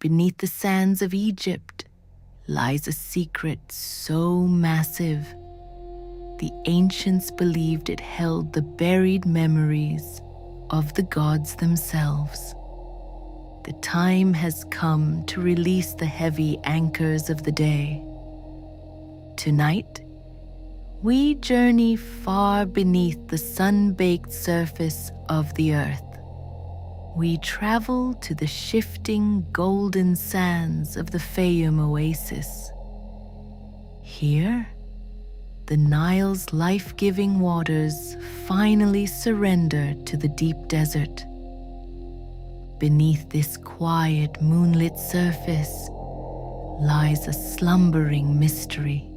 beneath the sands of Egypt lies a secret so massive, the ancients believed it held the buried memories of the gods themselves. The time has come to release the heavy anchors of the day. Tonight, we journey far beneath the sun-baked surface of the earth. We travel to the shifting golden sands of the Fayum Oasis. Here, the Nile's life-giving waters finally surrender to the deep desert. Beneath this quiet, moonlit surface lies a slumbering mystery.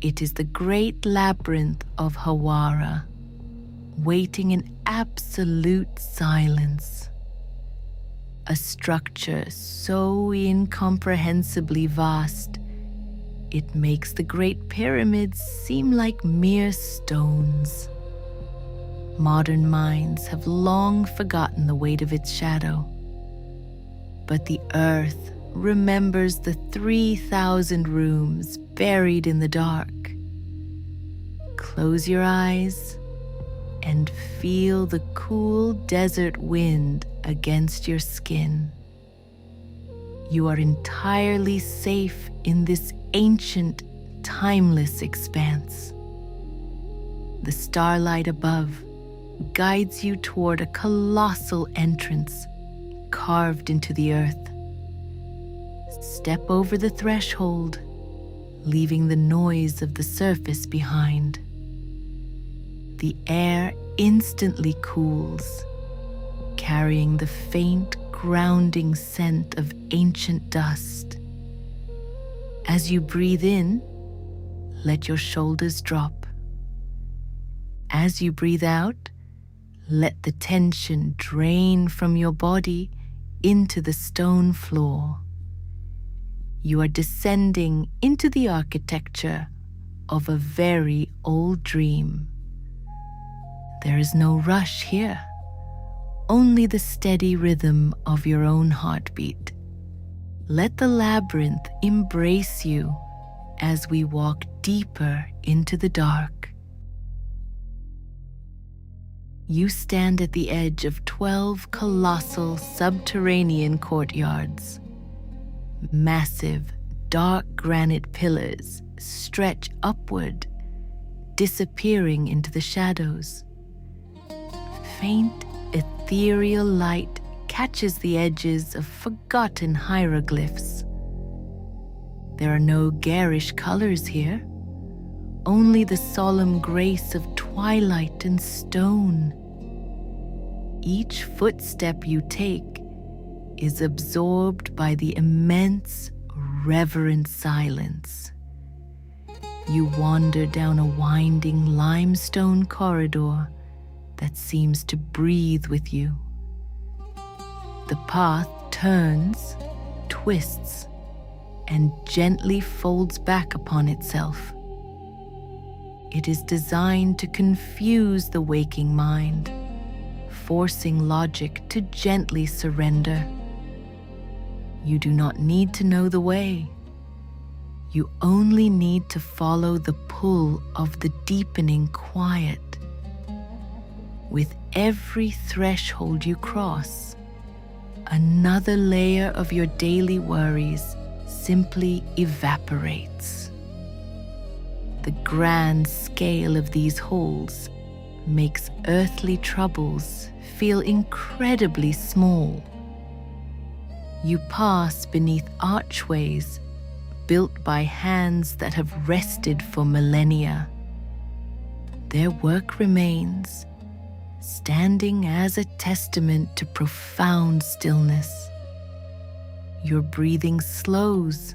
It is the Great Labyrinth of Hawara, waiting in absolute silence. A structure so incomprehensibly vast, it makes the Great Pyramids seem like mere stones. Modern minds have long forgotten the weight of its shadow, but the earth remembers the 3,000 rooms buried in the dark. Close your eyes and feel the cool desert wind against your skin. You are entirely safe in this ancient, timeless expanse. The starlight above guides you toward a colossal entrance carved into the earth. Step over the threshold, leaving the noise of the surface behind. The air instantly cools, carrying the faint, grounding scent of ancient dust. As you breathe in, let your shoulders drop. As you breathe out, let the tension drain from your body into the stone floor. You are descending into the architecture of a very old dream. There is no rush here, only the steady rhythm of your own heartbeat. Let the labyrinth embrace you as we walk deeper into the dark. You stand at the edge of 12 colossal subterranean courtyards. Massive, dark granite pillars stretch upward, disappearing into the shadows. Faint, ethereal light catches the edges of forgotten hieroglyphs. There are no garish colors here, only the solemn grace of twilight and stone. Each footstep you take is absorbed by the immense, reverent silence. You wander down a winding limestone corridor that seems to breathe with you. The path turns, twists, and gently folds back upon itself. It is designed to confuse the waking mind, forcing logic to gently surrender. You do not need to know the way. You only need to follow the pull of the deepening quiet. With every threshold you cross, another layer of your daily worries simply evaporates. The grand scale of these halls makes earthly troubles feel incredibly small. You pass beneath archways built by hands that have rested for millennia. Their work remains, standing as a testament to profound stillness. Your breathing slows,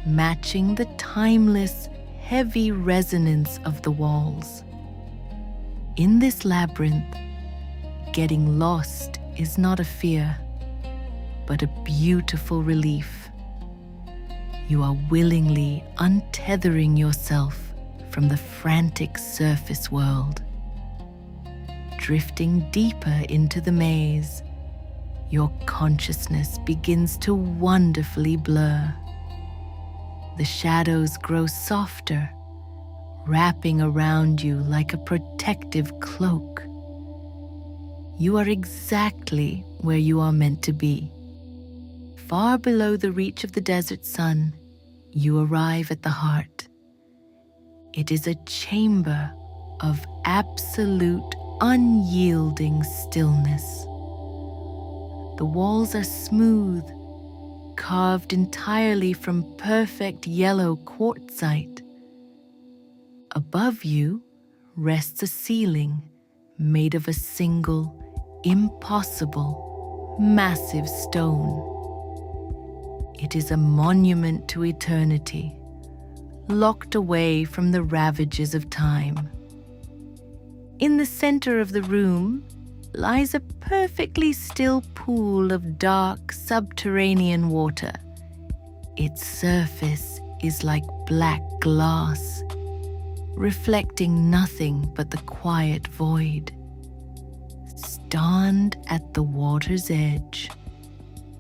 matching the timeless, heavy resonance of the walls. In this labyrinth, getting lost is not a fear, but a beautiful relief. You are willingly untethering yourself from the frantic surface world. Drifting deeper into the maze, your consciousness begins to wonderfully blur. The shadows grow softer, wrapping around you like a protective cloak. You are exactly where you are meant to be. Far below the reach of the desert sun, you arrive at the heart. It is a chamber of absolute, unyielding stillness. The walls are smooth, carved entirely from perfect yellow quartzite. Above you rests a ceiling made of a single, impossible, massive stone. It is a monument to eternity, locked away from the ravages of time. In the center of the room lies a perfectly still pool of dark subterranean water. Its surface is like black glass, reflecting nothing but the quiet void. Stand at the water's edge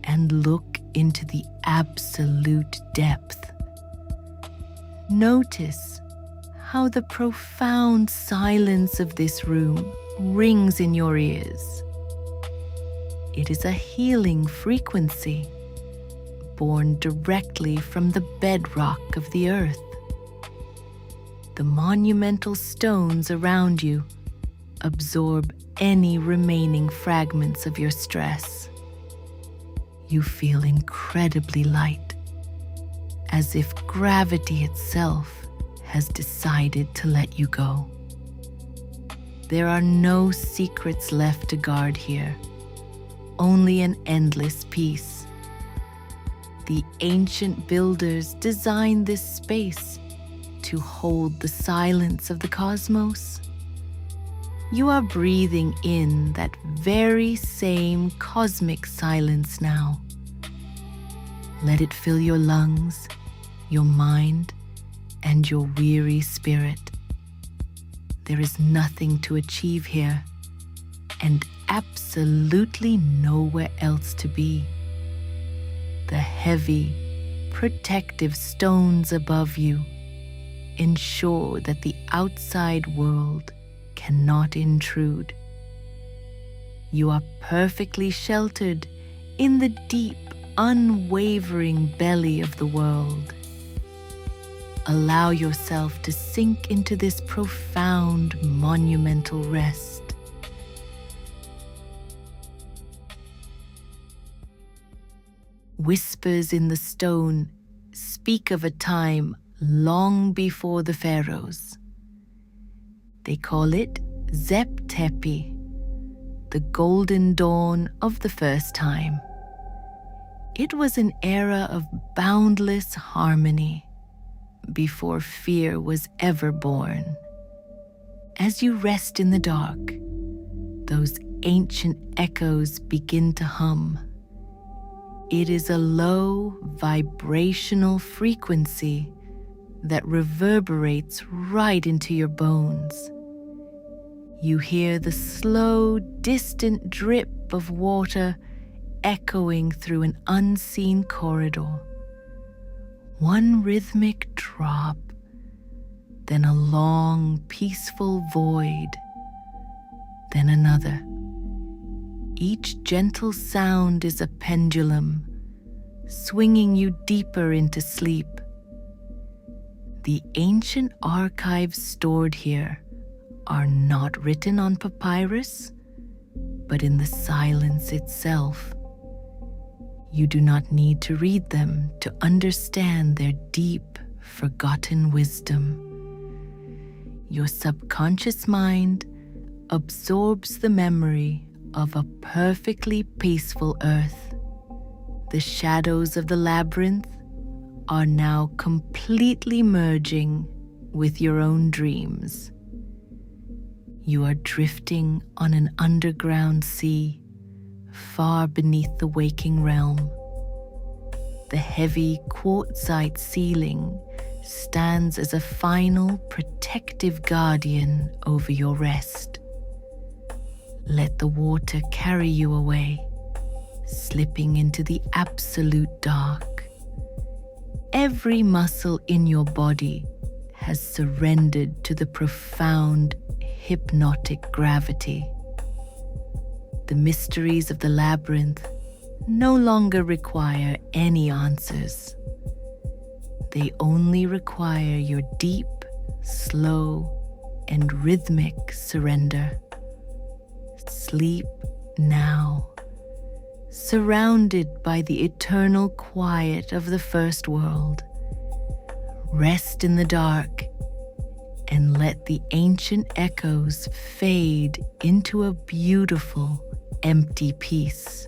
and look into the absolute depth. Notice how the profound silence of this room rings in your ears. It is a healing frequency, born directly from the bedrock of the earth. The monumental stones around you absorb any remaining fragments of your stress. You feel incredibly light, as if gravity itself has decided to let you go. There are no secrets left to guard here, only an endless peace. The ancient builders designed this space to hold the silence of the cosmos. You are breathing in that very same cosmic silence now. Let it fill your lungs, your mind, and your weary spirit. There is nothing to achieve here, and absolutely nowhere else to be. The heavy, protective stones above you ensure that the outside world cannot intrude. You are perfectly sheltered in the deep, unwavering belly of the world. Allow yourself to sink into this profound, monumental rest. Whispers in the stone speak of a time long before the pharaohs. They call it Zep Tepi, the golden dawn of the first time. It was an era of boundless harmony, before fear was ever born. As you rest in the dark, those ancient echoes begin to hum. It is a low, vibrational frequency that reverberates right into your bones. You hear the slow, distant drip of water echoing through an unseen corridor. One rhythmic drop, then a long, peaceful void, then another. Each gentle sound is a pendulum, swinging you deeper into sleep. The ancient archives stored here are not written on papyrus, but in the silence itself. You do not need to read them to understand their deep, forgotten wisdom. Your subconscious mind absorbs the memory of a perfectly peaceful earth. The shadows of the labyrinth are now completely merging with your own dreams. You are drifting on an underground sea, far beneath the waking realm. The heavy quartzite ceiling stands as a final protective guardian over your rest. Let the water carry you away, slipping into the absolute dark. Every muscle in your body has surrendered to the profound hypnotic gravity. The mysteries of the labyrinth no longer require any answers. They only require your deep, slow, and rhythmic surrender. Sleep now, surrounded by the eternal quiet of the first world. Rest in the dark and let the ancient echoes fade into a beautiful, empty peace.